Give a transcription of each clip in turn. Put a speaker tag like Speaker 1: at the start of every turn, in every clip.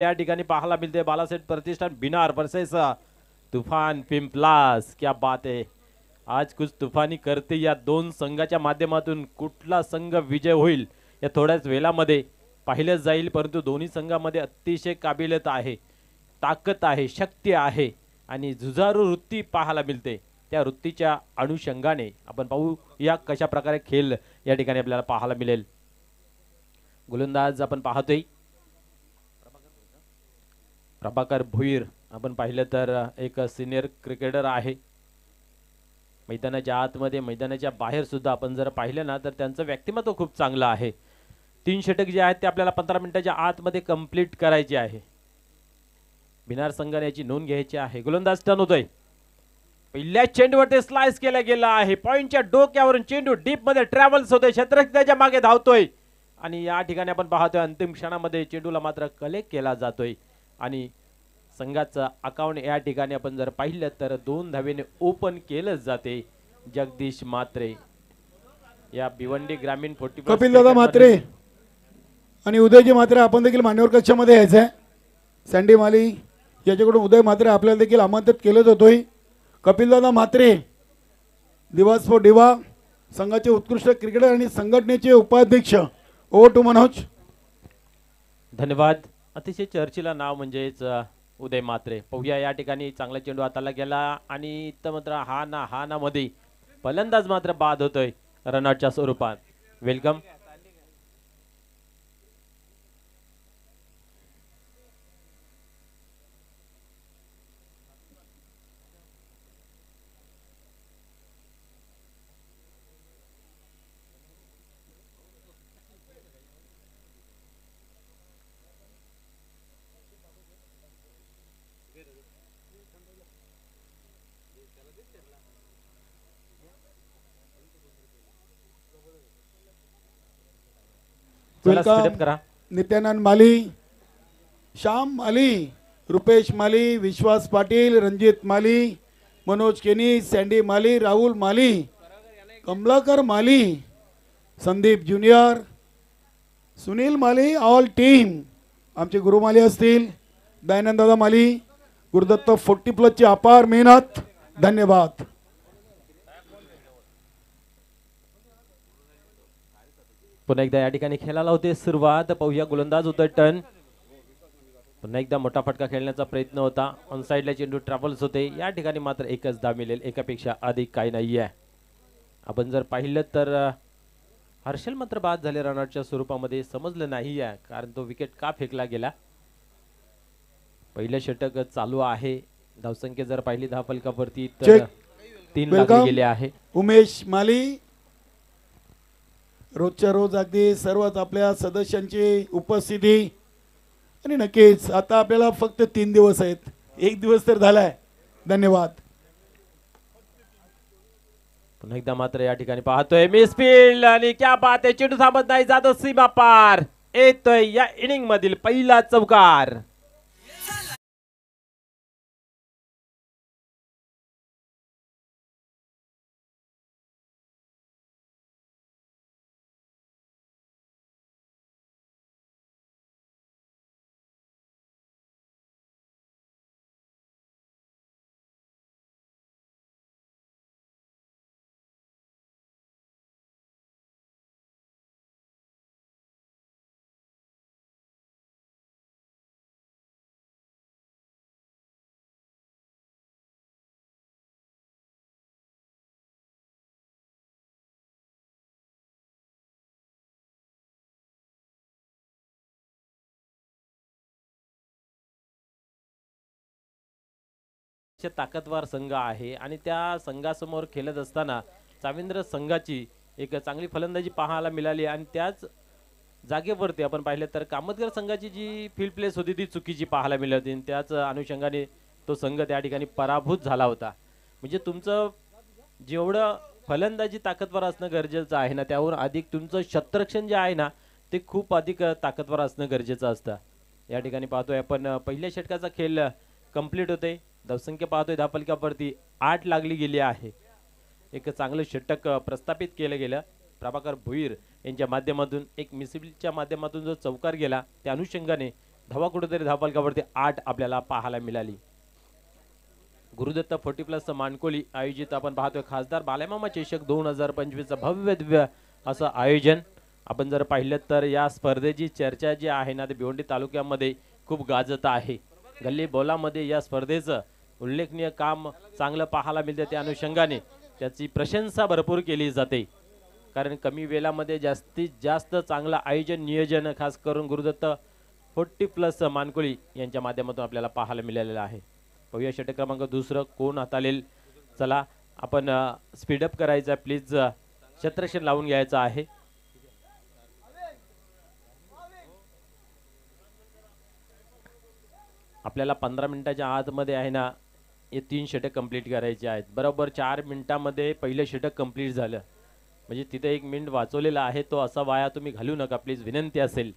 Speaker 1: या ठिकाणी पाहायला मिळते बालासेठ प्रतिष्ठान बिनार वर्सेस तूफान पिंपलास। क्या बात है, आज कुछ तूफानी करते या दोन संघाच्या माध्यमातून कुठला संघ विजय होईल या थोड्याच वेळामध्ये पाहिलं जाईल, परंतु दोन्ही संघामध्ये अतिशय काबिलियत आहे, ताकद आहे, शक्ती आहे आणि जुझारू वृत्ती पाहायला मिळते। त्या वृत्तीच्या अनुषंगाने आपण पाहू या कशा प्रकारे खेळ या ठिकाणी आपल्याला पाहायला मिळेल। गोलंदाज आपण पाहतोय प्रभाकर भोईर, आपण पाहिलं तर एक सिनियर क्रिकेटर आहे। मैदानाच्या आतमध्ये मैदानाच्या बाहेर सुद्धा आपण जर पाहिलं ना तर त्यांचं व्यक्तिमत्व खूप चांगलं आहे। 3 षटक जे आहेत ते आपल्याला 15 मिनिटाच्या आतमध्ये कंप्लीट करायचे आहे। बिनार संघाने याची नोंद घ्यायची आहे। गोलंदाज टर्न होतोय, पहिल्या चेंडूवरती स्लाइस केला गेला आहे, पॉइंटच्या डोक्यावरून चेंडू डीप मध्ये ट्रॅव्हल्स होतोय, क्षेत्ररक्षक त्याच्या मागे धावतोय आणि या ठिकाणी आपण पाहतोय अंतिम क्षणामध्ये चेंडूला मात्र कलेक्ट केला जातोय आणि संघाचा अकाउंट या ठिकाणी आपण जर पाहिलं तर 2 धावेने ओपन केलं जाते। जगदीश मात्रे या भिवंडी ग्रामीण 40
Speaker 2: कपिल दादा मात्रे आणि उदयजी मात्रे आपण देखील मान्यवर कक्षामध्ये यायचं आहे। सँडी माली याच्याकडून उदय मात्रे आपल्याला देखील आमंत्रित केलं जातोय। कपिल दादा मात्रे दिवस फॉर डिवा संघाचे उत्कृष्ट क्रिकेटर आणि संघटनेचे उपाध्यक्ष। Over to Manoj.
Speaker 1: धन्यवाद। अतिशय चर्चेला नाव म्हणजेच उदय मात्रे। पाहूया या ठिकाणी चांगला चेंडू हाताला गेला आणि इथं मात्र हा ना मध्ये फलंदाज मात्र बाद होतोय रनआउटच्या स्वरूपात। वेलकम।
Speaker 2: वेलकम नित्यानंद माली, श्याम माली, रुपेश माली, विश्वास पाटील, रंजित माली, मनोज केनी, सँडी माली, राहुल माली, कमलाकर माली, संदीप ज्युनियर, सुनील माली, ऑल टीम आमचे गुरु माली असतील, दयानंद दादा माली, गुरुदत्त 40+ ची अपार मेहनत, धन्यवाद।
Speaker 1: पुन्हा एकदा या ठिकाणी खेळायला होते सुरुवात। पाहूया गोलंदाज होतोय टर्न, पुन्हा एकदा मोठा फटका खेळण्याचा प्रयत्न होता, ऑन साइडला चेंडू ट्रॅव्हल्स होते। या ठिकाणी मात्र एकच धाव मिळेल, एकापेक्षा अधिक काही नाहीये। आपण जर पाहिलं तर हर्षल मात्र बाद झाले रनआउटच्या स्वरूपामध्ये, समजलं नाहीये कारण तो विकेट का फेकला गेला। पहिलं षटक चालू आहे, धावसंख्या जर पाहिली धावफलकावरती तर 3 लागले गेले आहे।
Speaker 2: उमेश माली रोजच्या रोज अगदी सर्वच आपल्या सदस्यांची उपस्थिती आणि नक्कीच आता आपल्याला फक्त 3 दिवस आहेत, 1 दिवस तर झालाय। धन्यवाद।
Speaker 1: पुन्हा एकदा मात्र या ठिकाणी पाहतोय मिसफील्ड आणि क्या बात आहे, चेंडू थांबत नाही, जातो सीमा पार, येतोय या इनिंग मधील पहिला चौकार। ताकदवार संघ आहे आणि त्या संघासमोर खेळत असताना चाविंद्र संघाची एक चांगली फलंदाजी पाहायला मिळाली आणि त्याच जागेवरती आपण पाहिलं तर कामतगर संघाची जी फील्ड प्लेस होती ती चुकीची पाहायला मिळाली आणि त्याच अनुषंगाने तो संघ त्या ठिकाणी पराभूत झाला होता। म्हणजे तुमचं जेवढं फलंदाजी ताकदवार असणं गरजेचं आहे ना, त्यावर अधिक तुमचं क्षेत्ररक्षण जे आहे ना ते खूप अधिक ताकदवार असणं गरजेचं असतं। या ठिकाणी पाहतोय आपण पहिल्या षटकाचा खेळ कंप्लीट होते, धावसंख्या पाहतोय धावफलकावरती 8 लागली गेली आहे। एक चांगलं षटक प्रस्थापित केलं गेलं प्रभाकर भोईर यांच्या माध्यमातून, एक मिसिलच्या माध्यमातून जो चौकार गेला त्या अनुषंगाने धावा कुठेतरी धावफलकावरती 8 आपल्याला पाहायला मिळाली. गुरुदत्त 40+ मानकोली आयोजित आपण पाहतोय खासदार बालेमामा चषक 2025 भव्य दिव्य असं आयोजन आपण जर पाहिलं तर या स्पर्धेची चर्चा जी आहे ना ते भिवंडी तालुक्यामध्ये खूप गाजत आहे. गल्ली बोलामध्ये या स्पर्धेचं उल्लेखनीय काम चांगलं पाहायला मिळते. त्या अनुषंगाने त्याची प्रशंसा भरपूर केली जाते कारण कमी वेळामध्ये जास्तीत जास्त चांगलं आयोजन नियोजन खास करून गुरुदत्त 40+ मानकोली यांच्या माध्यमातून आपल्याला पाहायला मिळालेलं आहे. पाहूया षटक क्रमांक दुसरं कोण हाताळेल. चला आपण स्पीडअप करायचा प्लीज क्षेत्ररक्षण लावून घ्यायचं आहे. आपल्याला 15 मिनिटाच्या आतमध्ये आहे ना हे 3 षटक कंप्लीट करायचे आहेत. बरोबर 4 मिनिटामध्ये पहिलं षटक कंप्लीट झालं म्हणजे तिथे 1 मिनिट वाचवलेला आहे तो असा वाया तुम्ही घालू नका प्लीज विनंती असेल.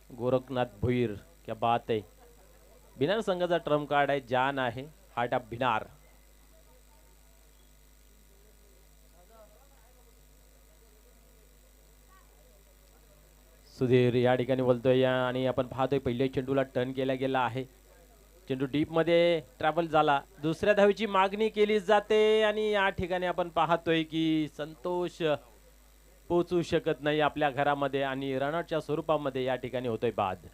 Speaker 1: गोरखनाथ भोईर क्या बात आहे. बिनार संघाचा ट्रम्प कार्ड आहे जान आहे हार्ट ऑफ बिनार. सुधीर या ठिकाणी बोलतोय आणि आपण पाहतोय पहिल्या चेंडूला टर्न केला गेला आहे. चेंडू डीप मध्ये ट्रॅव्हल झाला. दुसऱ्या धावेची मागणी केली जाते आणि या ठिकाणी आपण पाहतोय की संतोष पोहोचू शकत नाही आपल्या घरामध्ये आणि रनआउटच्या स्वरूपामध्ये या ठिकाणी होतोय बाद.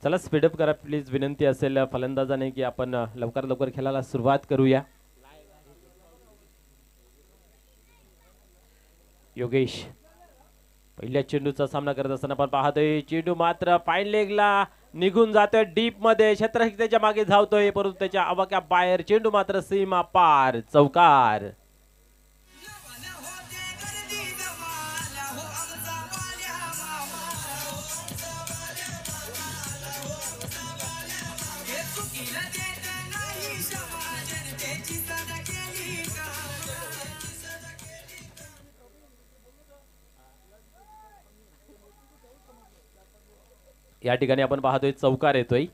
Speaker 1: चला स्पीडअप करा प्लीज विनंती असेल फलंदाजाने की आपण लवकर लवकर खेळायला सुरुवात करूया. योगेश पहिल्या चेंडूचा सामना करत असताना आपण पाहतोय चेंडू मात्र फाईन लेगला निघून जातोय डीप मध्ये. क्षेत्ररक्षकाच्या मागे धावतोय परंतु त्याच्या आवाक्या बाहेर. चेंडू मात्र सीमा पार चौकार. या ठिकाणी आपण पाहतोय चौकार येतोय.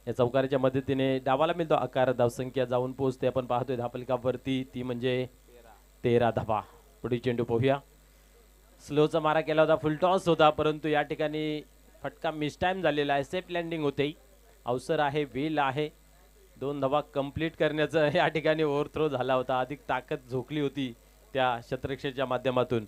Speaker 1: या चौकाराच्या मदतीने डावाला मिळतो आकार. धावसंख्या जाऊन पोहोचते आपण पाहतोय धावफलकावरती ती म्हणजे 13 धावा. पुढील चेंडू पाहूया. स्लोचा मारा केला होता फुल टॉस होता परंतु या ठिकाणी फटका मिस टाइम झालेला आहे. सेफ लँडिंग होते. अवसर आहे वेल आहे 2 धावा कंप्लीट करण्याचं. या ठिकाणी ओव्हरथ्रो झाला होता. अधिक ताकद झोकली होती त्या क्षेत्ररक्षकाच्या माध्यमातून.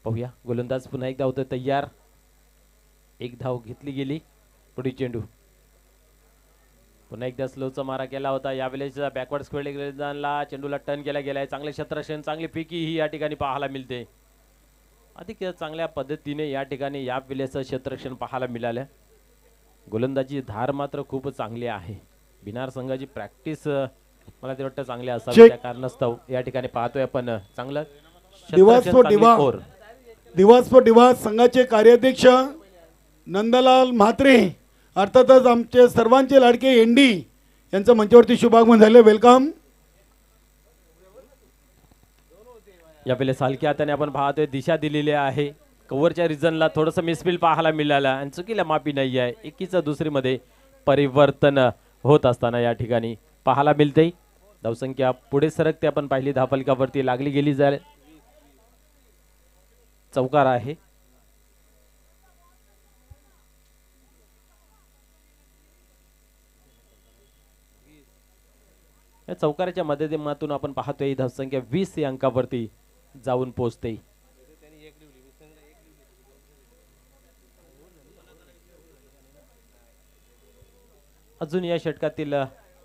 Speaker 1: पाहूया गोलंदाज पुन्हा एकदा होतं तयार. 1 धाव घेतली गेली. पुढील चेंडू पुन्हा एकदा स्लोचा मारा केला होता. यावेळेस बॅकवर्ड स्क्वेअरला चेंडूला टर्न केला गेलाय. चांगले क्षेत्ररक्षण चांगली फेकी ही या ठिकाणी पाहायला मिळते. अधिक चांगल्या पद्धतीने या ठिकाणी यावेळेस क्षेत्ररक्षण पाहायला मिळालं. गोलंदाजी धार मात्र खूप चांगली आहे. बिनार संघाची प्रॅक्टिस मला ते वाटतं चांगली असावी त्या कारणास्तव या ठिकाणी पाहतोय आपण चांगलं
Speaker 2: दिवस फॉर दिवस संघाचे कार्याध्यक्ष नंदलाल म्हात्रे अर्थातच आमचे सर्वांचे लाडके एनडी यांचं मंचावरती शुभागमन झाले. वेलकम.
Speaker 1: यावेळेस हलक्या हाताने आपण पाहतोय दिशा दिलेली आहे. कव्हरच्या रिजनला थोडंसं मिसफिल पाहायला मिळालं आणि चुकीला माफी नाही आहे. एकीचं दुसरीमध्ये परिवर्तन होत असताना या ठिकाणी पाहायला मिळते. धावसंख्या पुढे सरकते आपण पाहिली. धावफलकावरती लागली गेली जाईल. चौकार आहे. या चौकाराच्या माध्यमातून आपण पाहतोय धावसंख्या 20 या अंकावरती जाऊन पोहोचते. अजून या षटकातील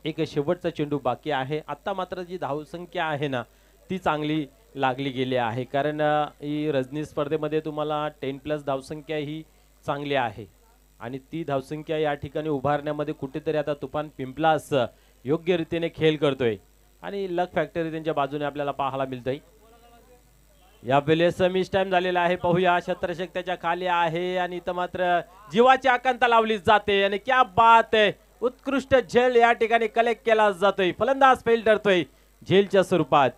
Speaker 1: एक शेवटचा चेंडू बाकी आहे. आता मात्र जी धावसंख्या आहे ना ती चांगली लागली गेली आहे, कारण ही रजनी स्पर्धेमध्ये तुम्हाला 10+ धावसंख्या ही चांगली आहे आणि ती धावसंख्या या ठिकाणी उभारण्यामध्ये कुठेतरी आता तुफान पिंपलास योग्य रीतीने खेळ करतोय आणि लक फॅक्टरी त्यांच्या बाजूने आपल्याला पाहायला मिळतंय. या वेळेस मिस टाइम झालेला आहे. पाहूया शत्रशक त्याच्या खाली आहे आणि इथं मात्र जीवाची आकांता लावली जाते आणि क्या बात आहे, उत्कृष्ट झेल या ठिकाणी कलेक्ट केला जातोय. फलंदाज फेल ठरतोय झेलच्या स्वरूपात.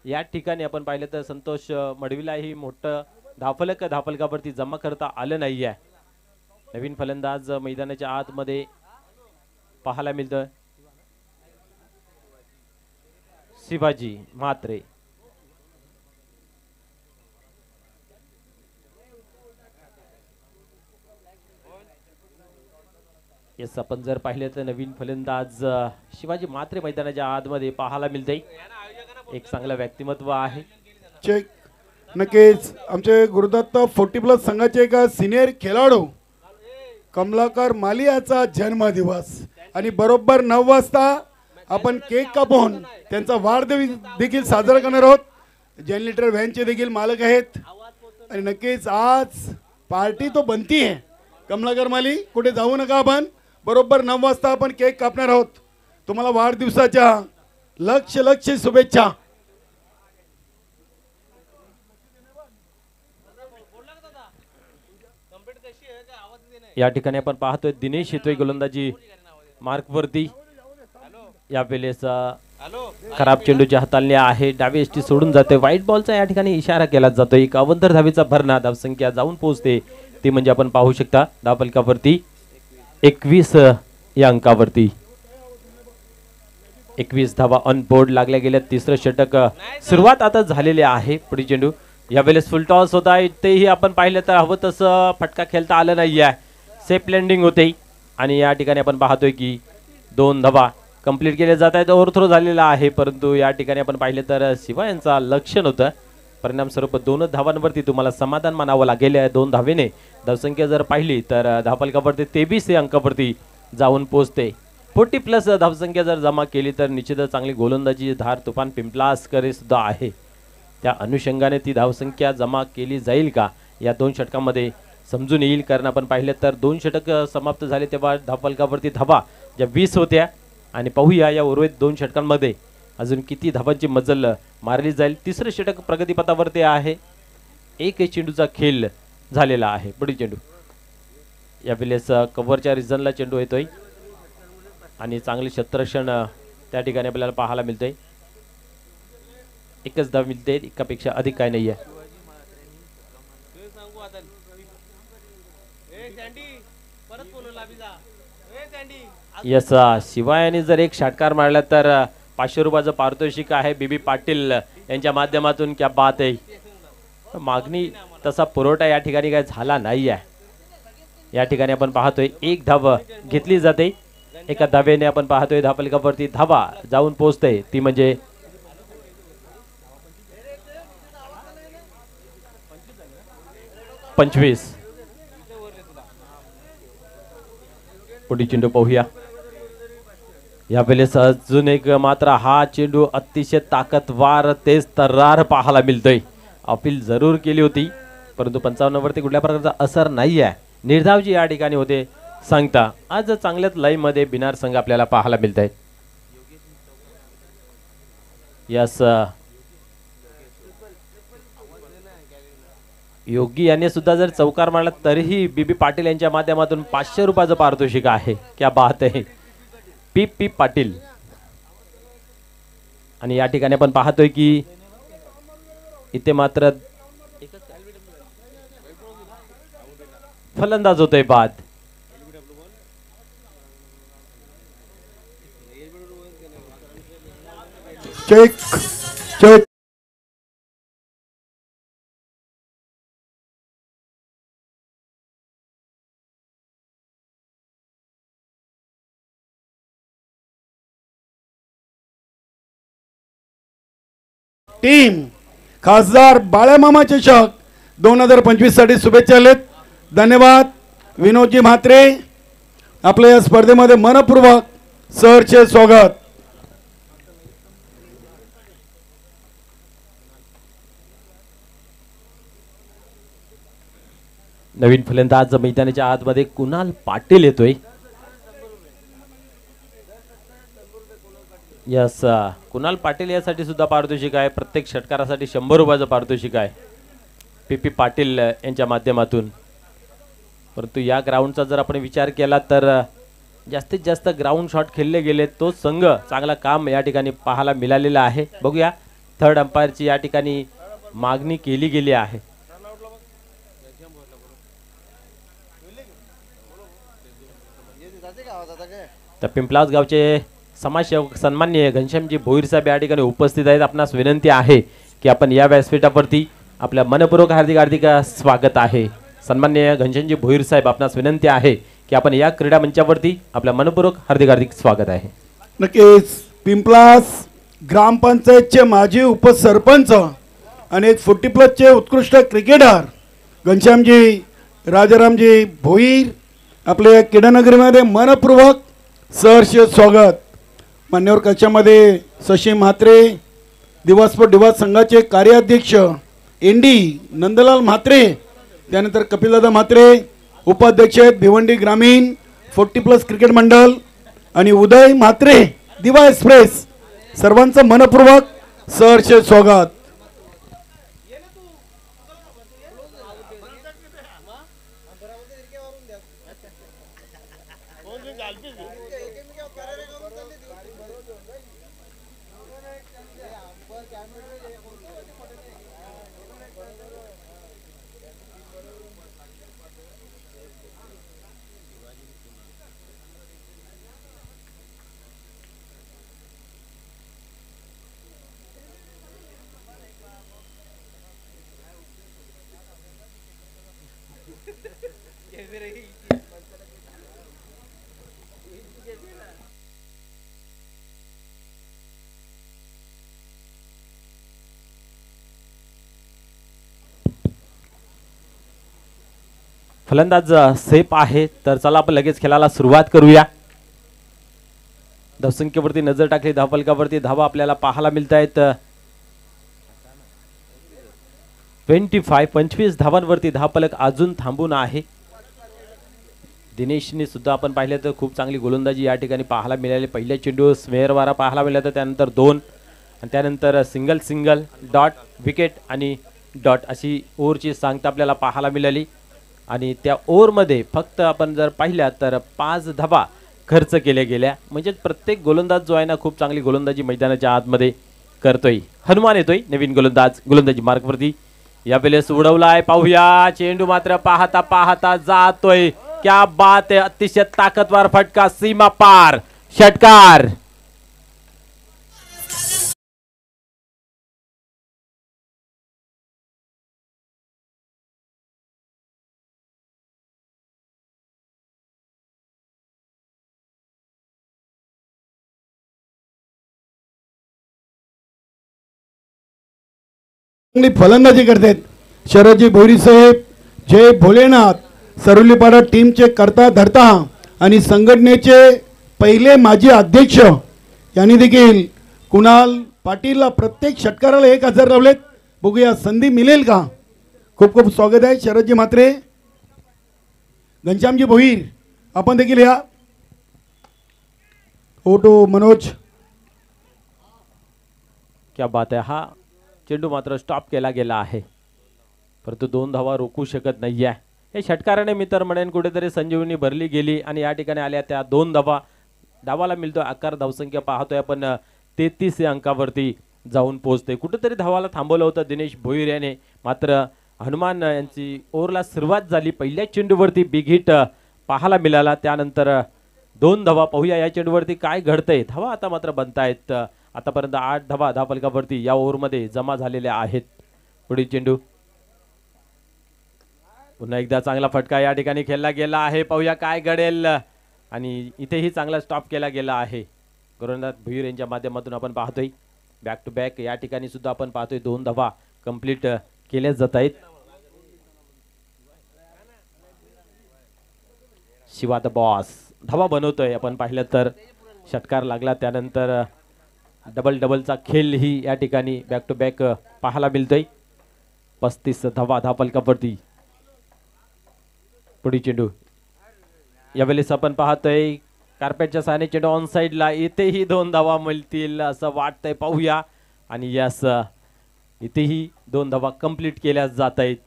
Speaker 1: या ठिकाणी आपण पाहिलं तर संतोष मडवीला ही मोठं धावफलकावरती जमा करता आलं नाही आहे. नवीन फलंदाज मैदानाच्या आतमध्ये पाहायला मिळतं शिवाजी म्हात्रे. येस, आपण जर पाहिले तर नवीन फलंदाज शिवाजी म्हात्रे मैदानाच्या आतमध्ये पाहायला मिळते. एक चांगलं व्यक्तिमत्व आहे.
Speaker 2: चेक नक्कीच आमचे गुरुदत्त 40+ संघाचे एक सिनियर खेळाडू कमलाकर माली याचा जन्मदिवस आणि बरोबर 9 वाजता आपण केक कापून त्यांचा वाढदिवस देखील साजरा करणार आहोत. जनरेटर व्हॅनचे देखील मालक आहेत आणि नक्कीच आज पार्टी तो बनती आहे. कमलाकर माली कुठे जाऊ नका, आपण बरोबर 9 वाजता आपण केक कापणार आहोत. तुम्हाला वाढदिवसाच्या लक्ष शुभेच्छा.
Speaker 1: या ठिकाणी आपण पाहतोय दिनेश येतोय गोलंदाजी मार्कवरती. या वेळेस खराब चेंडूची हाताळणी आहे, डावी एसटी सोडून जाते. व्हाईट बॉलचा या ठिकाणी इशारा केला जातो. एक अवंतर धावेचा भरणा धावसंख्या जाऊन पोहोचते ती म्हणजे आपण पाहू शकता धावफलकावरती 21 या अंकावरती 21 धावा ऑन बोर्ड लागल्या गेल्या. तिसरं षटक सुरुवात आता झालेली आहे. पुढे चेंडू या वेळेस फुल टॉस होता, तेही आपण पाहिलं तर हवं तसं फटका खेळता आलं नाही आहे. सेफ लँडिंग होते आणि या ठिकाणी आपण पाहतोय की 2 धावा कंप्लीट केले जात आहेत. ओव्हरथ्रो झालेला आहे, परंतु या ठिकाणी आपण पाहिलं तर शिवा यांचा लक्ष नव्हतं. परिणाम स्वरूप 2 धावांवरती तुम्हाला समाधान मानावं लागेल. 2 धावेने धावसंख्या जर पाहिली तर धावफलकावरती 23 या अंकावरती जाऊन पोहोचते. 40+ धावसंख्या जर जमा केली तर निश्चितच चांगली गोलंदाजी धार तुफान पिंपलास करे सुद्धा आहे. त्या अनुषंगाने ती धावसंख्या जमा केली जाईल का या 2 षटकांमध्ये समजून येईल. कारण आपण पाहिलं तर 2 षटक समाप्त झाले तेव्हा धावफलकावरती धावा ज्या 20 होत्या आणि पाहूया या उर्वरित 2 षटकांमध्ये अजून किती धावांची मजल मारली जाईल. तिसरं षटक प्रगतीपथावरती आहे. एक चेंडूचा खेळ झालेला आहे. पुढील चेंडू या वेळेस कव्हरच्या रिझनला चेंडू येतोय आणि चांगले क्षेत्ररक्षण त्या ठिकाणी आपल्याला पाहायला मिळतंय. एकच धाव मिळते, एकापेक्षा अधिक काय नाही आहे. यस, शिवायाने जर एक षटकार मारला तर 500 रुपयाचं पारितोषिक आहे बीबी पाटील यांच्या माध्यमातून. क्या बात आहे. मागणी तसा पुरवठा या ठिकाणी काय झाला नाही आहे. या ठिकाणी आपण पाहतोय 1 धाव घेतली जाते. एका धावेने आपण पाहतोय धावफलकावरती धावा जाऊन पोहोचते ती म्हणजे 25. पुढील चेंडू पाहूया. या वेळेस अजून एक मात्र हा चेंडू अतिशय ताकदवार तेज तर्रार पाहायला मिळतोय. अपील जरूर केली होती परंतु 55 वरती कुठल्या प्रकारचा असर नाही आहे. निर्धावजी या ठिकाणी होते सांगता. आज चांगल्याच लाईव्ह मध्ये बिनार संघ आपल्याला पाहायला मिळत आहेत. यस योगी यांनी सुद्धा जर चौकार मारला तरीही बीबी पाटील यांच्या माध्यमातून 500 रुपयाचं पारितोषिक आहे. क्या बात आहे पी पाटील. आणि या ठिकाणी आपण पाहतोय की इथे मात्र फलंदाज होतोय बाद.
Speaker 2: चेक चेक टीम खासदार बाळामामा चषक 2025 साठी शुभेच्छा आलेत. धन्यवाद विनोदजी म्हात्रे. आपल्या या स्पर्धेमध्ये मनपूर्वक सहर्ष स्वागत.
Speaker 1: नवीन फलंदाज मैदानाच्या आतमध्ये कुणाल पाटील येतोय. यस कुणाल पाटील यासाठी सुद्धा पारितोषिक आहे. प्रत्येक षटकारासाठी 100 रुपयाचं पारितोषिक आहे पी पाटील यांच्या माध्यमातून. परंतु या ग्राउंडचा जर आपण विचार केला तर जास्तीत जास्त ग्राउंड शॉट खेळले गेले. तो संघ चांगला काम या ठिकाणी पाहायला मिळालेला आहे. बघूया थर्ड अंपायरची या ठिकाणी मागणी केली गेली आहे. तर पिंपलास गावचे समाजसेवक सन्माननीय घनश्यामजी भोईर साहेब या ठिकाणी उपस्थित आहेत. आपणास विनंती आहे की आपण या व्यासपीठावरती आपल्या मनपूर्वक हार्दिक स्वागत आहे. सन्माननीय घनश्यामजी भोईर साहेब आपणास विनंती आहे की आपण या क्रीडा मंचावरती आपल्या मनपूर्वक हार्दिक स्वागत आहे.
Speaker 2: नक्कीच पिंपलास ग्रामपंचायतचे माजी उपसरपंच आणि एक 40+ उत्कृष्ट क्रिकेटर घनश्यामजी राजारामजी भोईर आपल्या क्रीडानगरीमध्ये मनपूर्वक सहर्ष स्वागत. मान्यवर कक्षामध्ये शशी म्हात्रे दिवास्फोट दिवास संघाचे कार्याध्यक्ष एनडी नंदलाल म्हात्रे, त्यानंतर कपिलदादा म्हात्रे उपाध्यक्ष आहेत भिवंडी ग्रामीण 40+ क्रिकेट मंडळ आणि उदय म्हात्रे दिवा एक्सप्रेस. सर्वांचं मनपूर्वक सहर्ष स्वागत.
Speaker 1: फलंदाज सेफ आहे. तर चला आपण लगेच खेळायला सुरुवात करूया. धावसंख्येवरती नजर टाकली धावफलकावरती धावा आपल्याला पाहायला मिळत आहेत 25 धावांवरती धावफलक अजून थांबून आहे. दिनेशने सुद्धा आपण पाहिलं तर खूप चांगली गोलंदाजी या ठिकाणी पाहायला मिळाली. पहिल्या चेंडू स्मेअरवारा पाहायला मिळाला, त्यानंतर 2 आणि त्यानंतर सिंगल डॉट विकेट आणि डॉट अशी ओव्हरची सांगता आपल्याला पाहायला मिळाली. आणि त्या ओव्हरमध्ये फक्त आपण जर पाहिल्या तर 5 धावा खर्च केल्या गेल्या. म्हणजे प्रत्येक गोलंदाज जो आहे ना खूप चांगली गोलंदाजी मैदानाच्या आतमध्ये करतोय. हनुमान येतोय नवीन गोलंदाजी मार्कवरती यावेळेस उडवलाय. पाहूया चेंडू मात्र पाहता जातोय. क्या बात है, अतिशय ताकदवार फटका सीमा पार षटकार.
Speaker 2: फलंदाजी करतात शरदजी भोईर साहेब. जय भोलेनाथ. सरुलीपाडा टीमचे करता धरता आणि संघटनेचे पहिले माजी अध्यक्ष यांनी देखील कुणाल पाटीलला प्रत्येक षटकाराला 1000 लावलेत. बघूया संधी मिळेल का. खूप खूप स्वागत आहे शरदजी म्हात्रे. घनश्यामजी भोईर आपण देखील या. ओटो मनोज.
Speaker 1: क्या बात आहे. हा चेंडू मात्र स्टॉप केला गेला आहे, परंतु 2 धावा रोखू शकत नाही आहे. हे षटकाराने मी तर म्हणेन कुठेतरी संजीवनी भरली गेली आणि या ठिकाणी आल्या त्या 2 धावा. धावाला मिळतोय आकार. धावसंख्या पाहतोय आपण 33 अंकावरती जाऊन पोहोचते. कुठेतरी धावाला थांबवलं होतं दिनेश भोईर याने, मात्र हनुमान यांची ओव्हरला सुरुवात झाली. पहिल्या चेंडूवरती बिग हिट पाहायला मिळाला. त्यानंतर 2 धावा. पाहूया या चेंडूवरती काय घडतंय. धावा आता मात्र बनतायत. आतापर्यंत 8 धावा धावफलकावरती या ओव्हरमध्ये जमा झालेल्या आहेत. पुढील चेंडू पुन्हा एकदा चांगला फटका या ठिकाणी खेळला गेला आहे. पाहूया काय घडेल. आणि इथेही चांगला स्टॉप केला गेला आहे. गोरंदाज भुईर यांच्या माध्यमातून आपण पाहतोय बॅक टू बॅक या ठिकाणी सुद्धा आपण पाहतोय 2 धावा कंप्लीट केल्या जात आहेत. शिवा द बॉस धावा बनवतोय. आपण पाहिलं तर षटकार लागला त्यानंतर डबल डबलचा खेळ ही या ठिकाणी बॅक टू बॅक पाहायला मिळतोय. 35 धावा धावफलकावरती. पुढील चेंडू यावेळेस आपण पाहतोय कार्पेटच्या साहाय्याने चेंडू ऑन साइडला. इथेही 2 धावा मिळतील असं वाटतंय. पाहूया. आणि यस इथेही 2 धावा कंप्लीट केल्या जात आहेत.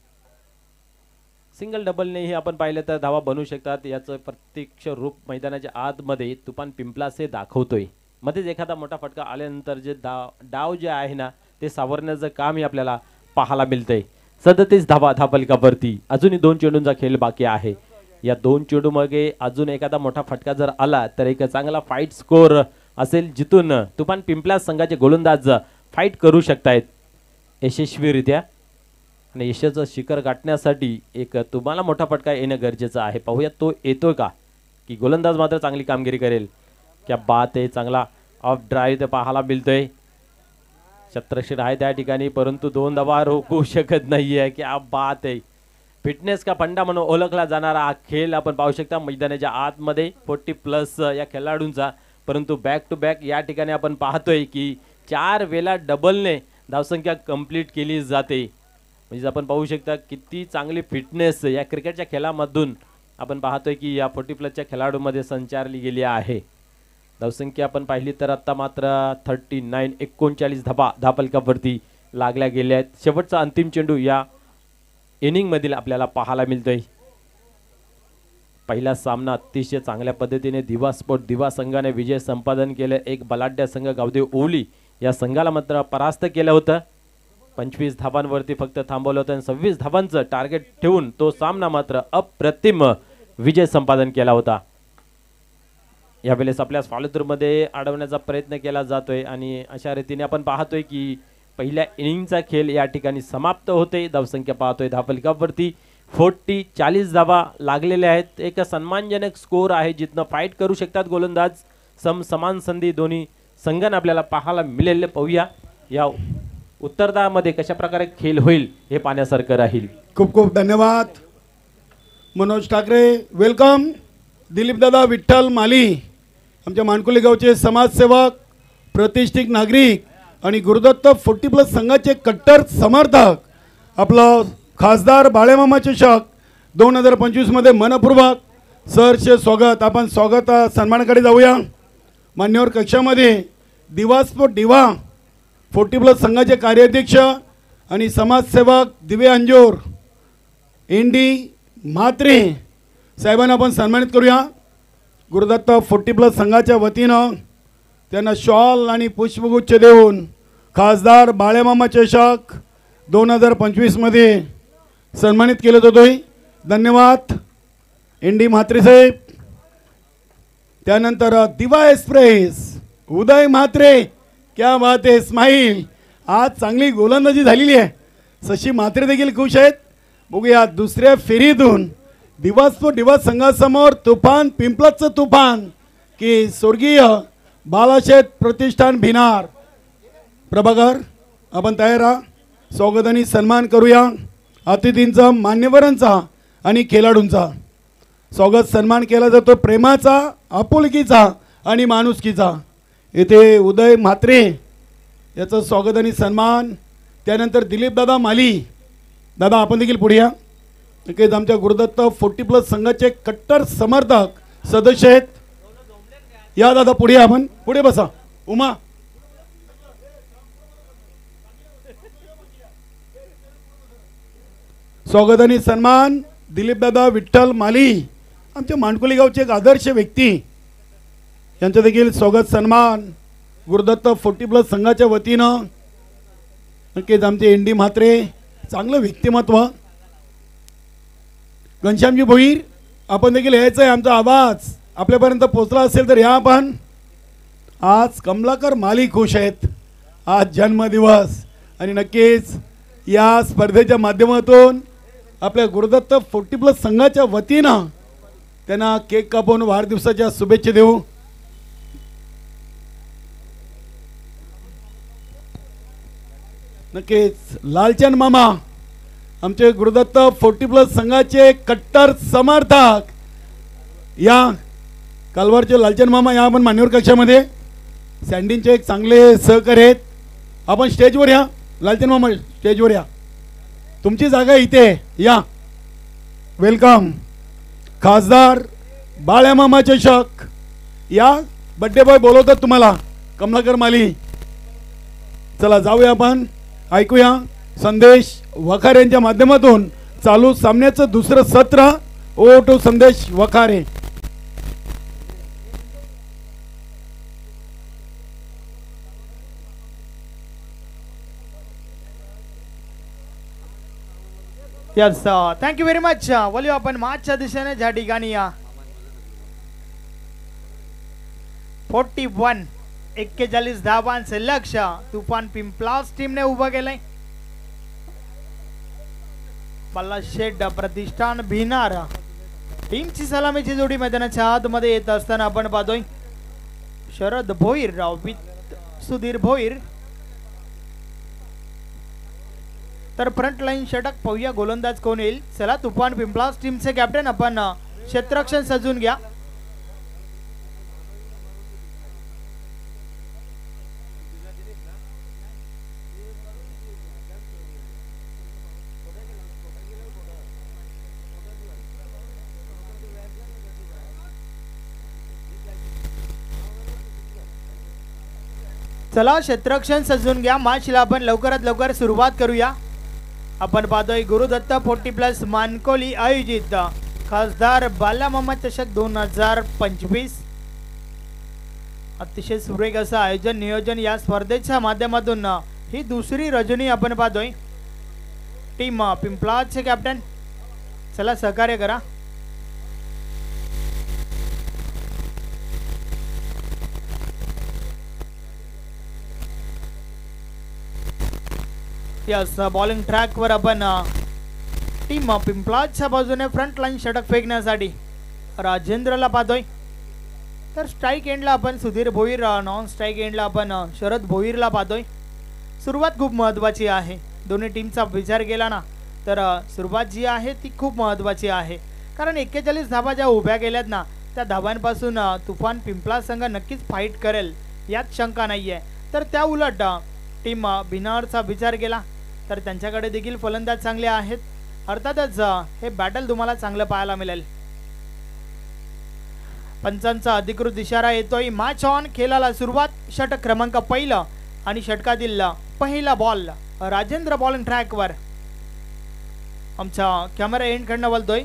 Speaker 1: सिंगल डबलनेही आपण पाहिलं तर धावा बनवू शकतात. याचं प्रत्यक्ष रूप मैदानाच्या आतमध्ये तुफान पिंपलास हे दाखवतोय. मध्येच एखादा मोठा फटका आल्यानंतर जे डाव जे आहे ना ते सावरण्याचं कामही आपल्याला पाहायला मिळतंय. 37 धावा धावफलकावरती. अजूनही 2 चेंडूंचा खेळ बाकी आहे. या 2 चेंडूमध्ये अजून एखादा मोठा फटका जर आला तर एक चांगला फाईट स्कोर असेल, जिथून तुफान पिंपलास संघाचे गोलंदाज फाईट करू शकतायत यशस्वीरित्या. आणि यशाचं शिखर गाठण्यासाठी एक तुम्हाला मोठा फटका येणं गरजेचं आहे. पाहूया तो येतोय का, की गोलंदाज मात्र चांगली कामगिरी करेल. क्या बात आहे. चांगला ऑफ ड्राईव्ह ते पाहायला मिळतोय. छत्रक्षर आहे त्या ठिकाणी, परंतु 2 धावा रोखू शकत नाहीये. क्या बात आहे. फिटनेस का फंडा म्हणून ओळखला जाणारा हा खेळ आपण पाहू शकता मैदानाच्या आतमध्ये 40+ या खेळाडूंचा. परंतु बॅक टू बॅक या ठिकाणी आपण पाहतोय की 4 वेळा डबलने धावसंख्या कंप्लीट केली जाते. म्हणजे आपण पाहू शकता किती चांगली फिटनेस या क्रिकेटच्या खेळामधून आपण पाहतोय की या 40+ खेळाडूंमध्ये संचारली गेली आहे. धावसंख्या आपण पाहिली तर आता मात्र 39 धावा धावफलकावरती लागल्या गेल्या आहेत. शेवटचा अंतिम चेंडू या इनिंग मधील आपल्याला पाहायला मिळतोय. पहिला सामना अतिशय चांगल्या पद्धतीने दिवा स्पोर्ट दिवा संघाने विजय संपादन केले. एक बलाढ्य संघ गावदेव ओवली या संघाला मात्र परास्त केलं होतं. 25 धावांवरती फक्त थांबवलं होतं आणि 26 धावांचं टार्गेट ठेवून तो सामना मात्र अप्रतिम विजय संपादन केला होता. यावेळेस आपल्या फॉलोथ्रूमध्ये अडवण्याचा प्रयत्न केला जातोय आणि अशा रीतीने आपण पाहतोय की पहिल्या इनिंगचा खेळ या ठिकाणी समाप्त होते. धावसंख्या पाहतोय धावफलकावरती 40 धावा लागलेल्या आहेत. एक सन्मानजनक स्कोर आहे जिथनं फाईट करू शकतात गोलंदाज. समान संधी दोन्ही संघांना आपल्याला पाहायला मिळेल. पाहूया या उत्तरार्धामध्ये कशा प्रकारे खेळ होईल हे पाहण्यासारखं राहील.
Speaker 2: खूप खूप धन्यवाद मनोज ठाकरे. वेलकम दिलीप दादा विठ्ठल माली, आमच्या मानकुली गावचे समाजसेवक, प्रतिष्ठित नागरिक आणि गुरुदत्त 40+ संघाचे कट्टर समर्थक. आपलं खासदार बाळेमामा चषक 2025 मध्ये मनपूर्वक सहर्ष स्वागत. आपण स्वागत सन्मानाकडे जाऊया. मान्यवर कक्षामध्ये दिवा स्पोर्ट दिवा 40+ संघाचे कार्याध्यक्ष आणि समाजसेवक दिवे अंजोर एनडी म्हात्रे साहेबांना आपण सन्मानित करूया. गुरुदत्त 40+ संघाच्या वतीनं त्यांना शॉल आणि पुष्पगुच्छ देऊन खासदार बाळेमामा चषक 2025 मध्ये सन्मानित केलं जातोय. धन्यवाद एनडी म्हात्रे साहेब. त्यानंतर दिवा एक्सप्रेस उदय म्हात्रे. क्या बात आहे. स्माईल. आज चांगली गोलंदाजी झालेली आहे. शशी म्हात्रे देखील खुश आहेत. बघूया दुसऱ्या फेरीतून दिवा संघासमोर तुफान पिंपलाचं तुफान की स्वर्गीय बालाशेठ प्रतिष्ठान भिनार. प्रभाकर आपण तयार राहा. स्वागत आणि सन्मान करूया अतिथींचा, मान्यवरांचा आणि खेळाडूंचा. स्वागत सन्मान केला जातो प्रेमाचा, आपुलकीचा आणि माणुसकीचा. येथे उदय म्हात्रे याचं स्वागत आणि सन्मान. त्यानंतर दिलीप दादा माली. दादा आपण देखील पुढे या. नक्कीच आमच्या गुरुदत्त 40+ संघाचे कट्टर समर्थक सदस्य आहेत. या दादा पुढे, आपण पुढे बसा. उमा स्वागत आणि सन्मान. दिलीप दादा विठ्ठल माली, आमच्या मांडकोली गावचे एक आदर्श व्यक्ती, यांचं देखील स्वागत सन्मान गुरुदत्त 40+ संघाच्या वतीनं. नक्कीच आमचे एन डी म्हात्रे, चांगलं व्यक्तिमत्व. घनश्यामजी भोईर, आपण देखील यायचं आहे. आमचा आवाज आपल्यापर्यंत पोहोचला असेल तर या आपण. आज कमलाकर माली खुश आहेत, आज जन्मदिवस, आणि नक्कीच या स्पर्धेच्या माध्यमातून आपल्या गुरुदत्त 40+ संघाच्या वतीनं त्यांना केक कापून वाढदिवसाच्या शुभेच्छा देऊ. नक्कीच लालचंद मामा, आमचे गुरुदत्त 40+ संघाचे कट्टर समर्थक, या कालवारचे लालचंद मामा, या आपण मान्यवर कक्षामध्ये. सँडीचे एक चांगले सहकारी आहेत. आपण स्टेजवर या. लालचंद मामा स्टेजवर या, तुमची जागा इथे, या. वेलकम. खासदार बाळ्यामामा चषक, या. बड्डे बॉय बोलवतात तुम्हाला, कमलाकर माली. चला जाऊया आपण, ऐकूया संदेश वखारे यांच्या माध्यमातून चालू सामन्याचं दुसरं सत्र. Over to Sandesh Wakhare.
Speaker 3: Yes thank you very much. वळूया आपण मार्चच्या दिशेने, ज्या ठिकाणी 41 धावांचे लक्ष तुफान पिंपलास टीमने उभं केलंय. बल्ला शेड प्रतिष्ठान भिनार टीमची सलामीची जोडी मैदानाच्या आतमध्ये येत असताना आपण पाहतोय शरद भोईर विथ सुधीर भोईर. तर फ्रंट लाईन षटक पाहूया गोलंदाज कोण येईल. चला, तुफान पिंपलास टीमचे कॅप्टन आपण क्षेत्ररक्षण सजून घ्या. चला, क्षेत्ररक्षण सजून घ्या. मॅचला आपण लवकरात लवकर सुरुवात करूया. आपण पाहतोय गुरुदत्त 40+ मानकोली आयोजित खासदार बालामामा चषक 2025. अतिशय सुरेख असं आयोजन नियोजन या स्पर्धेच्या माध्यमातून ही दुसरी रजनी आपण पाहतोय. टीम पिंपलाचे कॅप्टन, चला सहकार्य करा. यस बॉलिंग ट्रॅक वर आपण टीम पिंपलाच्या बाजूने फ्रंट लाईन षटक फेकण्यासाठी राजेंद्रला पाहतोय. तर स्ट्राईक एंडला आपण सुधीर भोईर, नॉन स्ट्राईक एंडला आपण शरद भोईरला पाहतोय. सुरुवात खूप महत्त्वाची आहे. दोन्ही टीमचा विचार केला ना तर सुरुवात जी आहे ती खूप महत्त्वाची आहे. कारण 41 धावा ज्या उभ्या केल्यात ना, त्या धावांपासून तुफान पिंपला संघ नक्कीच फाईट करेल यात शंका नाही आहे. तर त्या उलट टीम बिनारचा विचार केला तर त्यांच्याकडे देखील फलंदाज चांगले आहेत. अर्थातच हे बॅटल तुम्हाला चांगलं पाहायला मिळेल. पंचांचा अधिकृत इशारा येतोय. Match on. खेळाला सुरुवात. षटक क्रमांक पहिला आणि षटकातील पहिला बॉल राजेंद्र बॉलिंग ट्रॅक वर आमचा कॅमेरा एंड कडनं बोलतोय.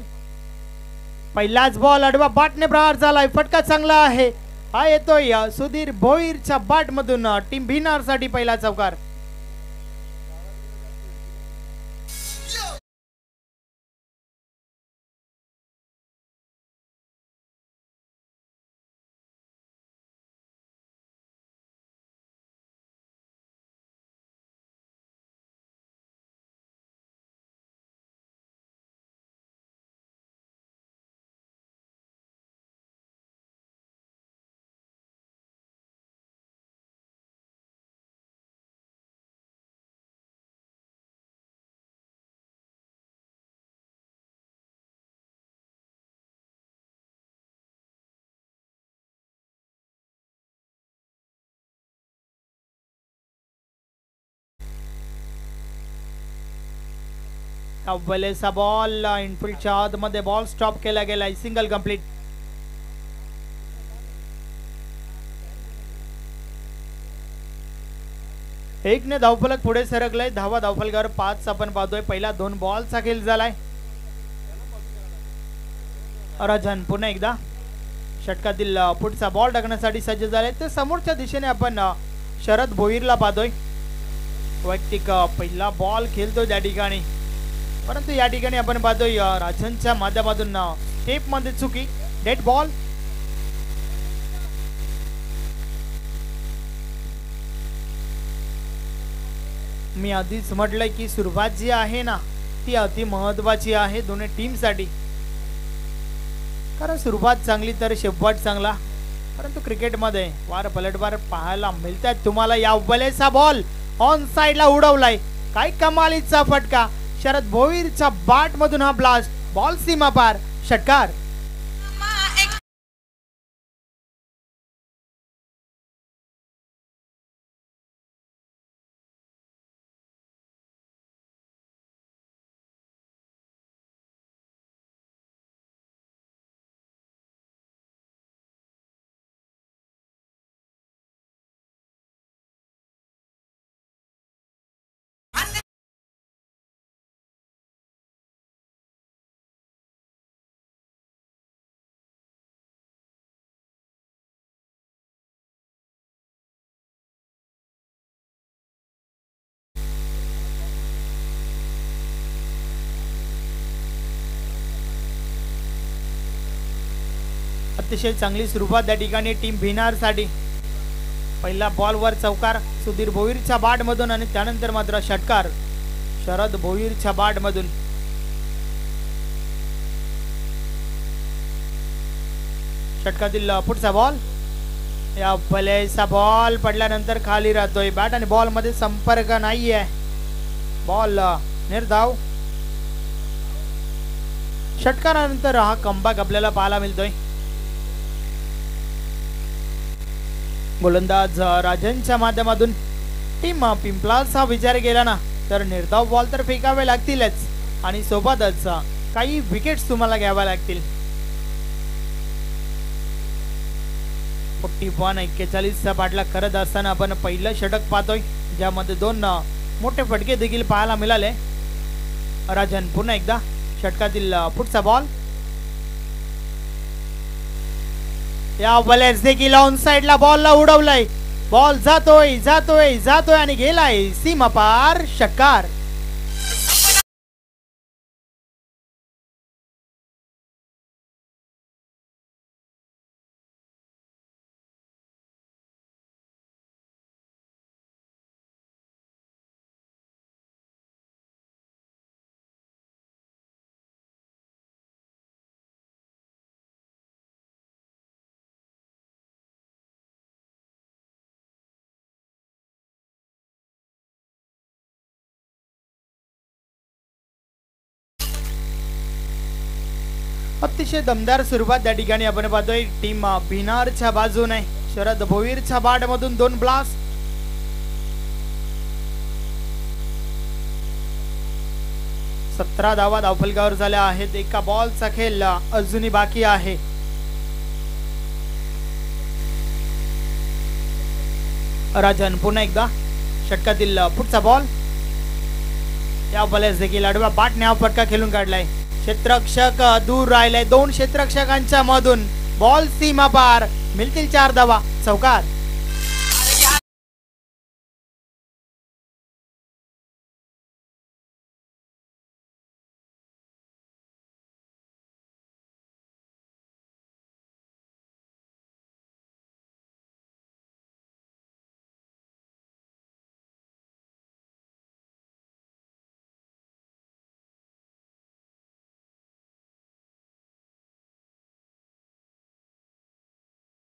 Speaker 3: पहिलाच बॉल आडवा बाटने प्रहार झालाय. फटका चांगला आहे. हा येतोय सुधीर भोईरच्या बाट मधून. टीम भिनार साठी पहिला चौकार. अव्वलेचा बॉल इनफिल्डच्या आतमध्ये बॉल स्टॉप केला गेलाय. Single complete. एकने धावफलक पुढे सरकलाय. धावा धावफलकावर 5 आपण पाहतोय. पहिला 2 बॉलचा खेळ झालाय. राजन पुन्हा एकदा षटकातील पुढचा बॉल टाकण्यासाठी सज्ज झाले. तर समोरच्या दिशेने आपण शरद भोईरला पाहतोय. वैयक्तिक पहिला बॉल खेळतोय त्या ठिकाणी, परंतु या ठिकाणी आपण पाहतोय राजनच्या माध्यमातून स्टेप मध्ये चुकी. Dead ball. मी आधीच म्हटलंय की सुरुवात जी आहे ना ती अति महत्वाची आहे दोन्ही टीम साठी, कारण सुरुवात चांगली तर शेवट चांगला. परंतु क्रिकेटमध्ये वार पलटवार पाहायला मिळतात तुम्हाला. या अव्वलेचा बॉल ऑन साइडला उडवलाय. काय कमालीचा फटका. शरद भोईरच्या बॅट मधून हा ब्लास्ट. बॉल सीमा पार. षटकार. अतिशय चांगली सुरुवात त्या ठिकाणी टीम भिनार साठी. पहिला बॉल वर चौकार सुधीर भोईरच्या बॅट मधून आणि त्यानंतर मात्र षटकार शरद भोईरच्या बॅट मधून. षटकातील पुढचा बॉल. या भलेचा बॉल पडल्यानंतर खाली राहतोय. बॅट आणि बॉल मध्ये संपर्क नाहीये. बॉल निर्धाव. षटकारानंतर हा कमबॅक आपल्याला पाहायला मिळतोय. गोलंदाज राजनच्या माध्यमातून टीम पिंपलाचा विचार केला ना तर निर्धाव बॉल तर फेकावे लागतीलच आणि सोबतच काही विकेट्स तुम्हाला घ्याव्या लागतील. 41चा पाठलाग करत असताना आपण पहिलं षटक पाहतोय, ज्यामध्ये 2 मोठे फटके देखील पाहायला मिळाले. राजन पुन्हा एकदा षटकातील पुढचा बॉल. या बॉलर्स देखील ऑन साइडला बॉलला उडवलाय. बॉल जातोय जातोय जातोय आणि गेलाय सीमा पार. षटकार. अतिशय दमदार सुरुवात त्या ठिकाणी आपण पाहतोय टीम भिनारच्या बाजूने. शरद भोईरच्या बॅट मधून 2 ब्लास्ट. सतरा धावा धावफलकावर झाल्या आहेत. एका बॉलचा खेळ अजूनही बाकी आहे. राजन पुन्हा एकदा षटकातील पुढचा बॉल. या बॉलर्स देखील आडव्या बॅटने हा फटका खेळून काढलाय. क्षेत्ररक्षक दूर राहिलाय. 2 क्षेत्ररक्षकांच्या मधून बॉल सीमा पार. मिळतील 4 धावा. चौकार.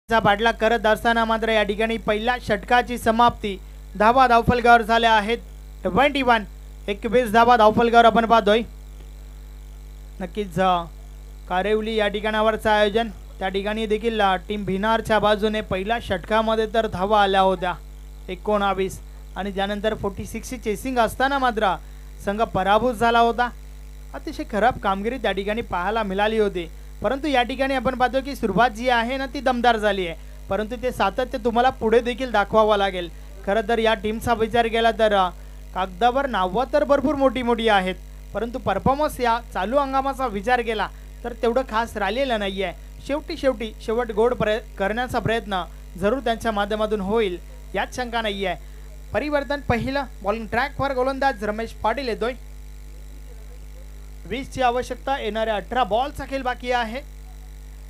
Speaker 3: पाठलाग करत असताना मात्र या ठिकाणी पहिल्या षटकाची समाप्ती. धावा धावफलकावर झाल्या आहेत 21. 21 धावा धावफलकावर आपण पाहतोय. नक्कीच कारेवली या ठिकाणावरचं आयोजन. त्या ठिकाणी देखील टीम भिनारच्या बाजूने पहिल्या षटकामध्ये तर धावा आल्या होत्या 19 आणि त्यानंतर 46 ची चेसिंग असताना मात्र संघ पराभूत झाला होता. अतिशय खराब कामगिरी त्या ठिकाणी पाहायला मिळाली होती, परंतु या ठिकाणी आपण पाहतो की सुरुवात जी आहे ना ती दमदार झाली आहे, परंतु ते सातत्य तुम्हाला पुढे देखील दाखवावं लागेल. खरं तर या टीमचा विचार केला तर कागदावर नावं तर भरपूर मोठी मोठी आहेत, परंतु परफॉर्मन्स या चालू हंगामाचा विचार केला तर तेवढं खास राहिलेलं नाही आहे. शेवट गोड करण्याचा प्रयत्न जरूर त्यांच्या माध्यमातून होईल यात शंका नाही आहे. परिवर्तन पहिलं बॉलिंग ट्रॅकवर गोलंदाज रमेश पाटील येतोय. 20 ची आवश्यकता, येणाऱ्या 18 बॉलचा खेळ बाकी आहे,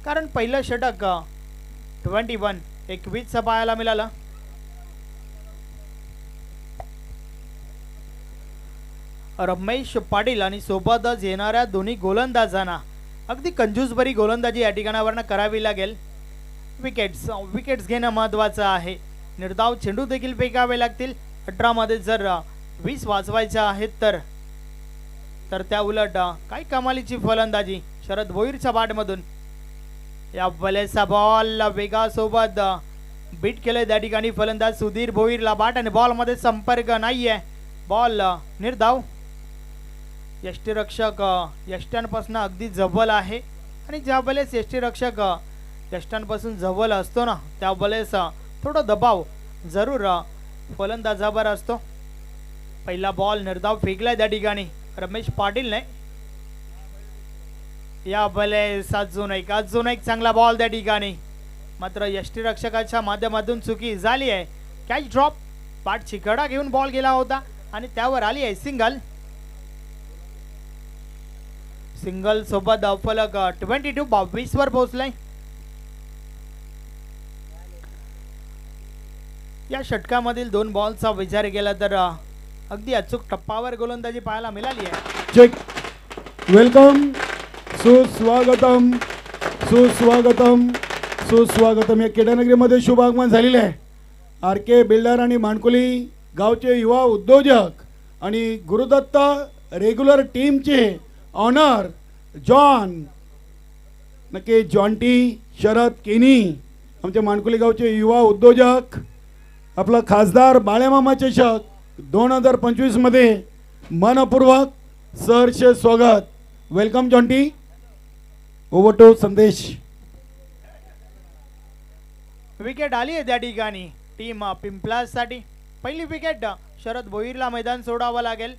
Speaker 3: कारण पहिलं षटक 21 पाहायला मिळालं. रमेश पाटील आणि सोबतच येणाऱ्या दोन्ही गोलंदाजांना अगदी कंजूसभरी गोलंदाजी या ठिकाणावरनं करावी लागेल. विकेट्स घेणं महत्त्वाचं आहे. निर्धाव चेंडू देखील फेकावे लागतील. 18 मध्ये जर 20 वाचवायच्या आहेत तर त्या उलट काय कमालीची फलंदाजी शरद भोईरच्या बॅटमधून. या बलेचा बॉल वेगासोबत बीट केले त्या ठिकाणी फलंदाज सुधीर भोईरला. बॅट आणि बॉल मध्ये संपर्क नाहीये. बॉल निर्धाव. यष्टीरक्षक यष्ट्यांपासून अगदी जवळ आहे आणि ज्या वेळेस यष्टीरक्षक यष्ट्यांपासून जवळ असतो ना त्या वेळेस थोडा दबाव जरूर फलंदाजावर असतो. पहिला बॉल निर्धाव फेकलाय त्या ठिकाणी रमेश पाटीलने. या वेळेस अजून एक चांगला बॉल त्या ठिकाणी, मात्र यष्टीरक्षकाच्या माध्यमातून चुकी झाली आहे. Catch drop. पाठ चिकडा घेऊन बॉल गेला होता आणि त्यावर आली आहे सिंगल सोबत फलक 22 वर पोहोचलाय. या षटकामधील 2 बॉलचा विचार केला तर अगदी अचूक टप्पावर गोलंदाजी पाहायला मिळाली आहे.
Speaker 2: चेक. वेलकम, सुस्वागतम सुस्वागतम सुस्वागतम. या केडानगरीमध्ये शुभ आगमन झालेले आहे. RK बिल्डर आणि माणकुली गावचे युवा उद्योजक आणि गुरुदत्त रेग्युलर टीमचे ऑनर जॉन्टी शरद केनी, आमचे माणकुली गावचे युवा उद्योजक. आपला खासदार बाळेमामा चषक 2025 मध्ये मनपूर्वक सहर्ष स्वागत. Welcome Jonty. ओव्हर टू संदेश.
Speaker 3: विकेट आली आहे त्या ठिकाणी टीम पिंपलासाठी. पहिली विकेट शरद भोईरला मैदान सोडावं लागेल.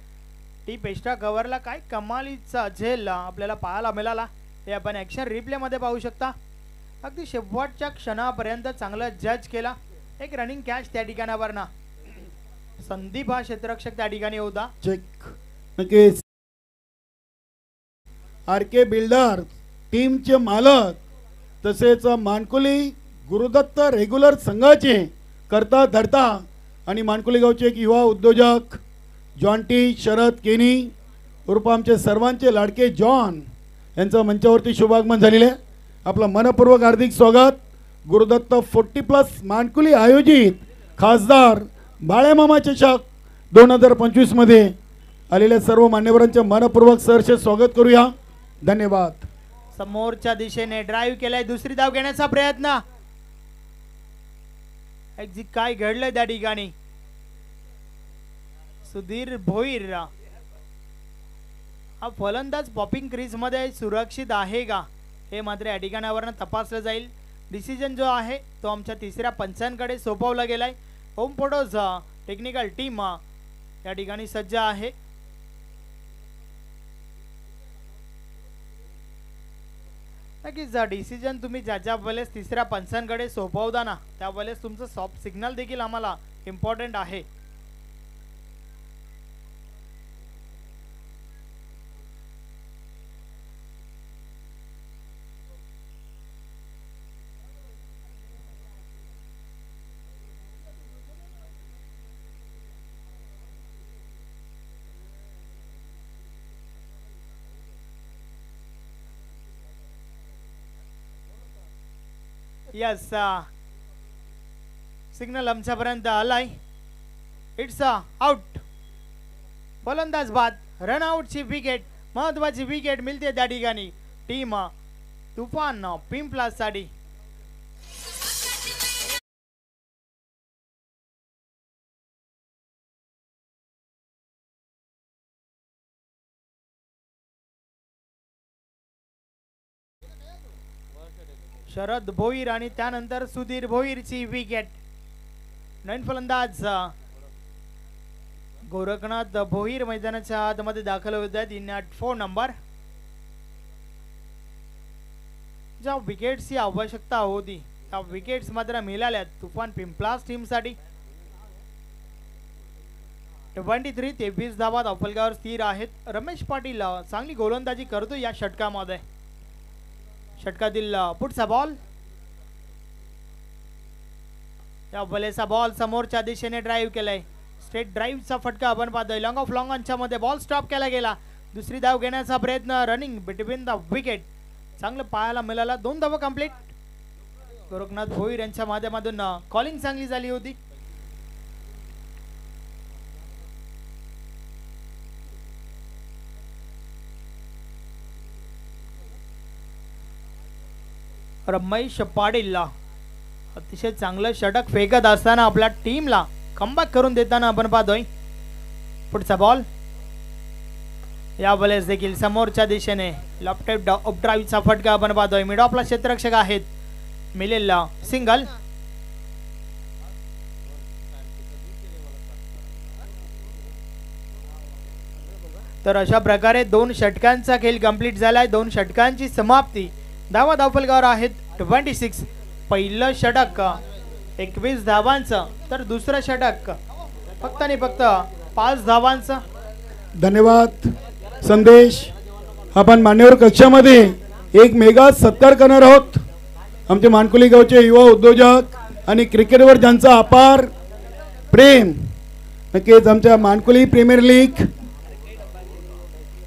Speaker 3: टीप एक्स्ट्रा कव्हरला काय कमालीचा झेल आपल्याला पाहायला मिळाला हे आपण ॲक्शन रिप्लेमध्ये पाहू शकता. अगदी शेवटच्या क्षणापर्यंत चांगलं जज केला. एक रनिंग कॅच त्या ठिकाणावरना संदीप हा क्षेत्ररक्षक त्या ठिकाणी होता.
Speaker 2: चेक. नक्कीच RK बिल्डर टीमचे मालक तसेच माणकुली गुरुदत्त रेग्युलर संघाचे करता धरता आणि माणकुली गावचे एक युवा उद्योजक जॉन्टी शरद केनी उर्फ आमचे सर्वांचे लाडके जॉन यांचं मंचावरती शुभागमन झालेले आहे. आपलं मनपूर्वक हार्दिक स्वागत. गुरुदत्त 40+ माणकुली आयोजित खासदार बाळेमामा चषक 2025 मध्ये आलेल्या सर्व मान्यवरांचे मनपूर्वक सहर्ष स्वागत करूया. धन्यवाद.
Speaker 3: समोरच्या दिशेने ड्राईव्ह केलाय. दुसरी धाव घेण्याचा प्रयत्न. काय घडलंय त्या ठिकाणी. सुधीर भोईर हा फलंदाज पॉपिंग क्रीज मध्ये सुरक्षित आहे का हे मात्र या ठिकाणावरनं तपासलं जाईल. डिसिजन जो आहे तो आमच्या तिसऱ्या पंचांकडे सोपवला गेलाय. होम फोटोज टेक्निकल टीम या ठिकाणी सज्ज आहे. नक्कीच डिसिजन तुम्ही ज्या वेळेस तिसऱ्या पंचांकडे सोपवता ना त्या वेळेस तुमचं सॉफ्ट सिग्नल देखील आम्हाला इम्पॉर्टंट आहे. यस सिग्नल आमच्यापर्यंत आलाय. It's out. फलंदाज बाद. रन आउटची विकेट. महत्वाची विकेट मिळते त्या ठिकाणी टीम तुफान पिंपलासाठी. शरद भोईर आणि त्यानंतर सुधीर भोईरची विकेट. नवीन फलंदाज गोरखनाथ भोईर मैदानाच्या आतमध्ये दाखल होत आहेत इन ॲट 4 नंबर. ज्या विकेट्सची आवश्यकता होती त्या विकेट्स मात्र मिळाल्या तुफान पिंपलास टीमसाठी. 23 धावा धावफलकावर स्थिर आहेत. रमेश पाटील चांगली गोलंदाजी करतो या षटकामध्ये. षटकातील पुढचा बॉल, या बॉलेचा बॉल समोरच्या दिशेने ड्राईव्ह केलाय. स्ट्रेट ड्राईव्हचा फटका आपण पाहतोय. लॉंग ऑफ लॉंग ऑनच्या मध्ये बॉल स्टॉप केला गेला. दुसरी धाव घेण्याचा प्रयत्न, रनिंग बिटवीन द विकेट, चांगलं पाहायला मिळाला. 2 धावा कंप्लीट. गोरखनाथ भोईर यांच्या माध्यमातून कॉलिंग चांगली झाली होती. रमेश पाटील अतिशय चांगलं षटक फेकत असताना आपल्या टीमला कमबॅक करून देताना आपण पाहतोय. पुढचा बॉल, या बॉलेस देखील समोरच्या दिशेने लेफ्ट ऑफ ड्राईव्हचा फटका आपण पाहतोय. मिड ऑफला क्षेत्ररक्षक आहेत, मिळेल सिंगल. तर अशा प्रकारे 2 षटकांचा खेळ कंप्लीट झालाय. 2 षटकांची समाप्ती. धावा धावफलकावर आहेत 26. पहिलं षटक 21 धावांचं, तर दुसरं षटक फक्त आणि फक्त 5 धावांचं.
Speaker 2: धन्यवाद संदेश. आपण मान्यवर कक्षामध्ये एक मेगा सत्कार करणार आहोत. आमचे मानकुली गावचे युवा उद्योजक आणि क्रिकेटवर ज्यांचा अपार प्रेम, नक्कीच आमच्या मानकुली प्रीमियर लीग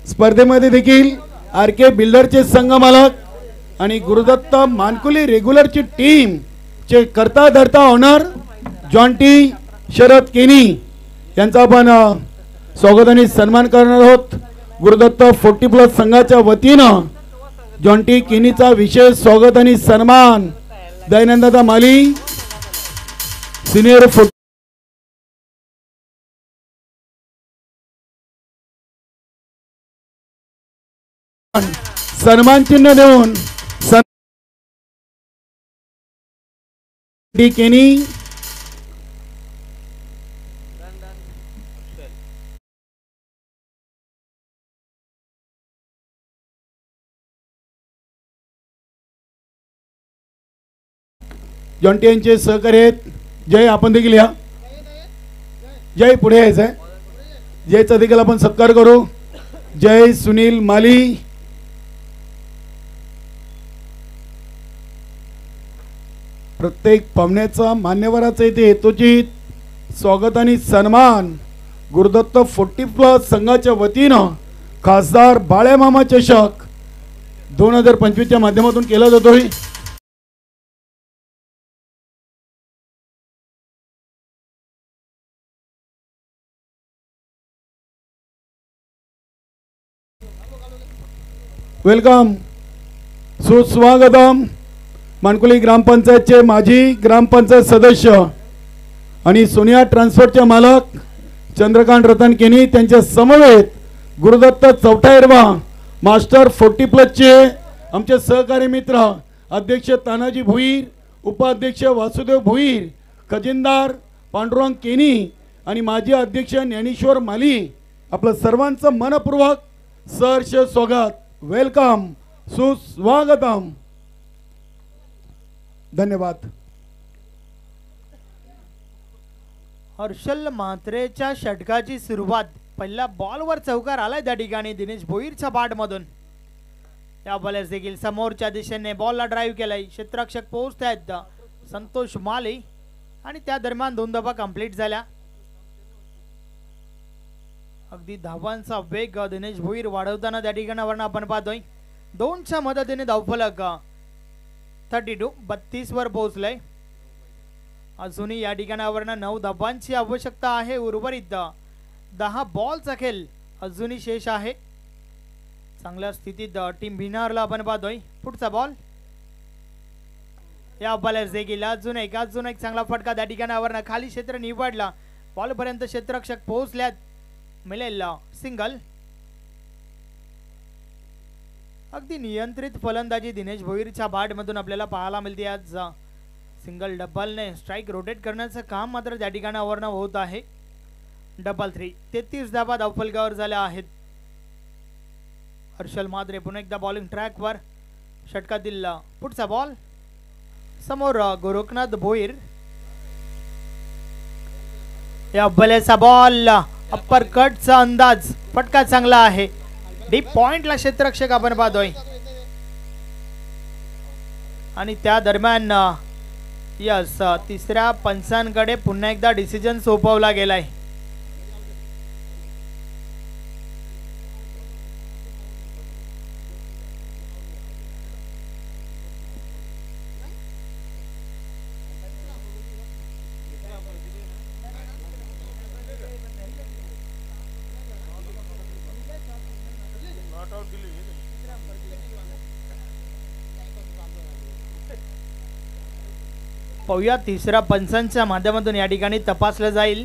Speaker 2: स्पर्धेमध्ये देखील आर के बिल्डरचे संघ मालक आणि गुरुदत्त मानकुली रेग्युलरची टीम चे करता धरता ऑनर जॉन्टी शरद केनी यांचा आपण स्वागत आणि सन्मान करणार आहोत. गुरुदत्त 40+ संघाच्या वतीनं जॉन्टी केनीचा विशेष स्वागत आणि सन्मान. दयानंददा माली सिनियर सन्मान चिन्ह देऊन केनी जॉन्टी यांचे सहकारी आहेत. जय, आपण देखील या. जय, पुढे यायचं आहे. जयचा देखील आपण सत्कार करू. जय सुनील माली. प्रत्येक पाहुण्याचा मान्यवराचा इथे हेतुचित स्वागत आणि सन्मान गुरुदत्त 40+ संघाच्या वतीनं खासदार बाळ्यामामा चषक 2025च्या माध्यमातून केला जातोय. वेलकम, सुस्वागतम. मानकुली ग्रामपंचायतचे माजी ग्रामपंचायत सदस्य आणि सोनिया ट्रान्सपोर्टचे मालक चंद्रकांत रतन केनी, त्यांच्या समवेत गुरुदत्त चौथायरवा मास्टर 40+चे आमचे सहकारी मित्र अध्यक्ष तानाजी भोईर, उपाध्यक्ष वासुदेव भोईर, खजिनदार पांडुरंग केनी आणि माजी अध्यक्ष ज्ञानेश्वर माली, आपलं सर्वांचं मनपूर्वक सहर्ष स्वागत. वेलकम, सुस्वागतम. धन्यवाद.
Speaker 3: हर्षल म्हात्रेच्या षटकाची सुरुवात पहिल्या बॉलवर चौकार आलाय त्या ठिकाणी दिनेश भोईरच्या बॅटमधून. या बॉलर्स देखील समोरच्या दिशेने बॉलला ड्राईव्ह केलाय. क्षेत्ररक्षक पोहोचत आहेत संतोष माली आणि त्या दरम्यान 2 धावा कंप्लीट झाल्या. अगदी धावांचा वेग दिनेश भोईर वाढवताना त्या ठिकाणावर आपण पाहतोय. 2च्या मदतीने धावफलक 32 वर पोहोचलंय. अजूनही या ठिकाणावर 9 धावांची आवश्यकता आहे. उर्वरित 10 बॉलचा खेळ अजूनही शेष आहे. चांगल्या स्थितीत टीम भिनारला आपण पाहतोय. पुढचा बॉल, या बॉलर्स देखील अजून एक चांगला फटका त्या ठिकाणावर खाली क्षेत्र निवडला. बॉल पर्यंत क्षेत्ररक्षक पोहोचल्यात. मिळेल सिंगल. अगदी नियंत्रित फलंदाजी दिनेश भोईरच्या बॅटमधून आपल्याला पाहायला मिळते. आज सिंगल डबलने स्ट्राईक रोटेट करण्याचं काम मात्र त्या ठिकाणावरून होत आहे. डबल 3 33 धावा धावफलकावर झाल्या आहेत. हर्षल माद्रे पुन्हा एकदा बॉलिंग ट्रॅकवर. षटकातील पुढचा बॉल समोर गोरखनाथ भोईर. या बलेचा बॉल अप्पर कटचा अंदाज फटका चांगला आहे. डीप पॉइंटला क्षेत्ररक्षक आपण पाहतोय आणि त्या दरम्यान यस तिसऱ्या पंचांकडे पुन्हा एकदा डिसिजन सोपवला गेलाय. पाहूया तिसऱ्या पंचांच्या माध्यमातून या ठिकाणी तपासलं जाईल.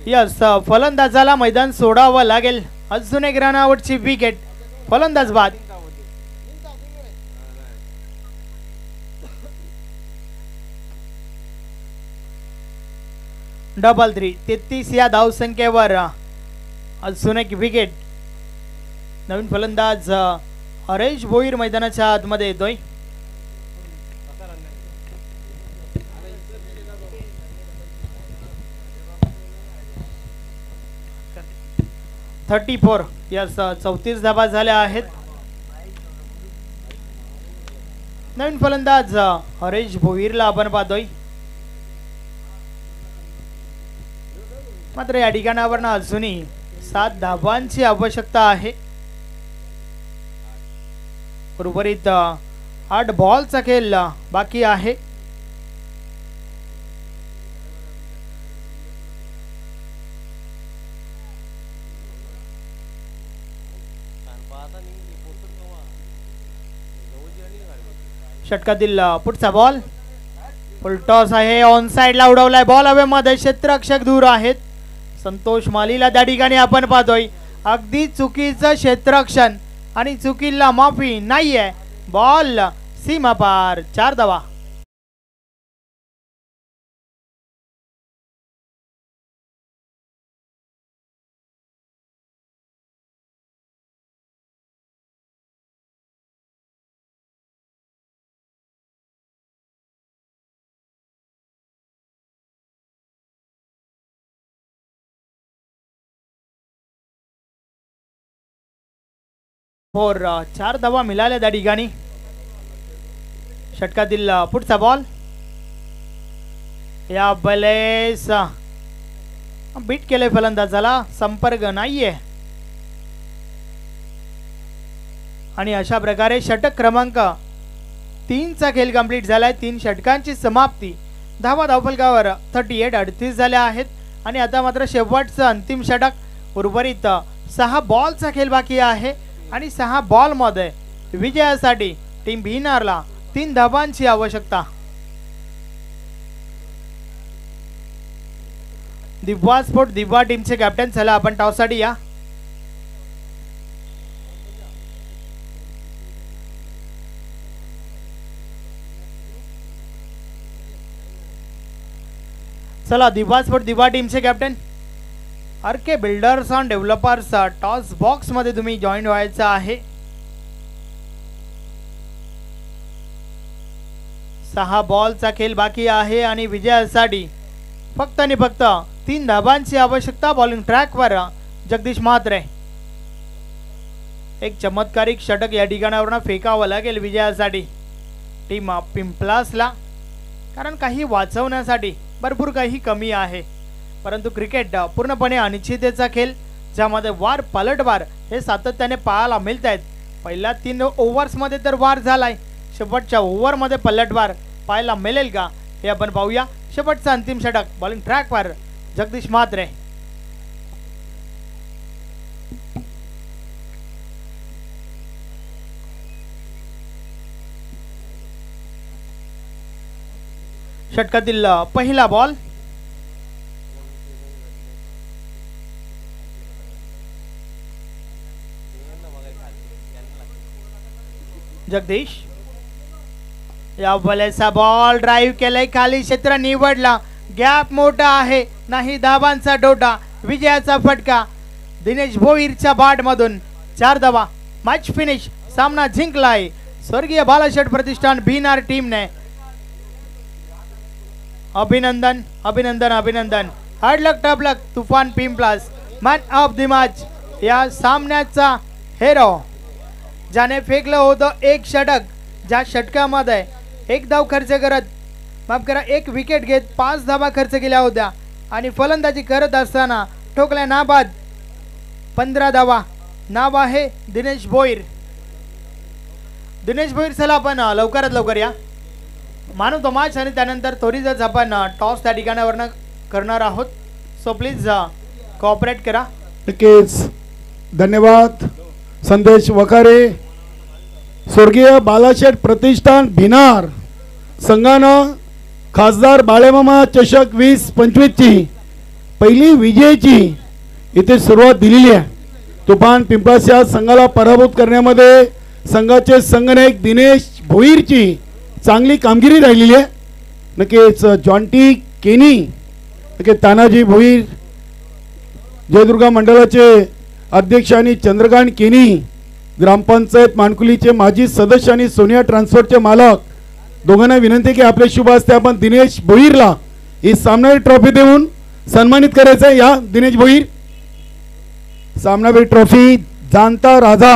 Speaker 3: यस फलंदाजाला मैदान सोडावं लागेल. अजून एक रनआउटची विकेट. फलंदाज बाद. डबल 3 33 या धावसंख्येवर अजून एक विकेट. नवीन फलंदाज हरेश भोईर मैदानाच्या आतमध्ये येतोय. यस 34 धावा झाल्या आहेत. नवीन फलंदाज हरेश भोईरला आपण पाहतोय. मात्र या ठिकाणावर अजूनही 7 धावांची आवश्यकता आहे. उर्वरित 8 बॉलचा खेळ बाकी आहे. षटकातील पुढचा बॉल फुल टॉस आहे. ऑन साइडला उडवलाय बॉल. हवेमध्ये क्षेत्ररक्षक दूर आहेत. संतोष मालीला त्या ठिकाणी आपण पाहतोय. अगदी चुकीचं क्षेत्ररक्षण आणि चुकीला माफी नाहीये. बॉल सीमा पार. 4 धावा. फोर 4 धावा मिळाल्या त्या ठिकाणी. षटकातील पुढचा बॉल या बलेस बीट केले फलंदाजाला. संपर्क नाहीये आणि अशा प्रकारे षटक क्रमांक 3 चा खेळ कंप्लीट झालाय. 3 षटकांची समाप्ती. धावा धावफलकावर 38 झाल्या आहेत आणि आता मात्र शेवटचं अंतिम षटक. उर्वरित 6 बॉलचा खेळ बाकी आहे आणि 6 बॉल मध्ये विजयासाठी टीम बिहारला 3 धावांची आवश्यकता. दिव्या स्पोर्ट दिव्या टीमचे कॅप्टन. चला आपण टॉससाठी या. चला दिव्या स्पोर्ट दिव्या टीमचे captain RK builders and developers toss box मध्ये तुम्ही जॉईन व्हायचं आहे. 6 बॉलचा खेळ बाकी आहे आणि विजयासाठी फक्त आणि फक्त 3 धावांची आवश्यकता. बॉलिंग ट्रॅकवर जगदीश म्हात्रे. एक चमत्कारिक षटक या ठिकाणावरून फेकावं लागेल विजयासाठी टीम पिंपलासला. कारण काही वाचवण्यासाठी भरपूर काही कमी आहे. परंतु क्रिकेट पूर्णपणे अनिश्चिततेचा खेळ ज्यामध्ये वार पलटवार हे सातत्याने पाहायला मिळत आहेत. पहिल्या 3 ओव्हर्समध्ये तर वार झालाय. शेवटच्या ओव्हरमध्ये पलटवार पाहायला मिळेल का हे आपण पाहूया. शेवटचा अंतिम षटक. बॉलिंग ट्रॅकवर जगदीश म्हात्रे. षटकातील पहिला बॉल. जगदीश या बॉलचा बॉल ड्राईव्ह केलाय खाली, क्षेत्र निवडला, गॅप मोठा आहे, नाही धावांचा डोटा, विजयाचा फटका दिनेश भोईरच्या बॅट मधून 4 धावा. मॅच फिनिश, सामना जिंकलाय स्वर्गीय बालाशेठ प्रतिष्ठान बीनार टीमने. अभिनंदन अभिनंदन अभिनंदन. हार्ड लक टफ लक तुफान Pimplas man of the match, या सामन्याचा हेरो ज्याने फेकलं होतं 1 षटक, ज्या षटकामध्ये 1 धाव खर्च करत, माफ करा 1 विकेट घेत 5 धावा खर्च केल्या होत्या आणि फलंदाजी करत असताना ठोकल्या नाबाद 15 धावा. नाव आहे दिनेश भोईर. दिनेश भोईर, चला आपण लवकरात लवकर या मानव तो मॅच आणि त्यानंतर त्वरितच आपण टॉस त्या ठिकाणावरनं करणार आहोत. सो प्लीज कोऑपरेट करा.
Speaker 2: नक्कीच धन्यवाद संदेश वखारे. स्वर्गीय बालाशेठ प्रतिष्ठान भिनार संघानं खासदार बाळेमामा चषक 2025 ची पहिली विजयाची इथे सुरुवात दिलेली आहे. तुफान पिंपळास या संघाला पराभूत करण्यामध्ये संघाचे संघनायक दिनेश भोईरची चांगली कामगिरी राहिलेली आहे. नक्कीच जॉन्टी केनी, नक्कीच तानाजी भोईर जयदुर्गा मंडळाचे अध्यक्ष आणि चंद्रकांत केनी ग्रामपंचायत मानकुलीचे माजी सदस्य आणि सोनिया ट्रान्सफरचे मालक, दोघांना विनंती की आपले शुभ हस्ते आपण दिनेश भोईरला ही सामनावीर ट्रॉफी देऊन सन्मानित करायचं आहे. या दिनेश भोईर, सामनावीर ट्रॉफी जाणता राजा,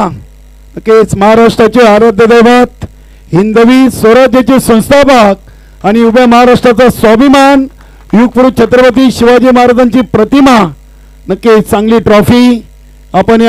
Speaker 2: नक्कीच महाराष्ट्राचे आराध्य दैवत, हिंदवी स्वराज्याचे संस्थापक आणि उभ्या महाराष्ट्राचा स्वाभिमान, युगपुरुष छत्रपती शिवाजी महाराजांची प्रतिमा, नक्कीच चांगली ट्रॉफी आपण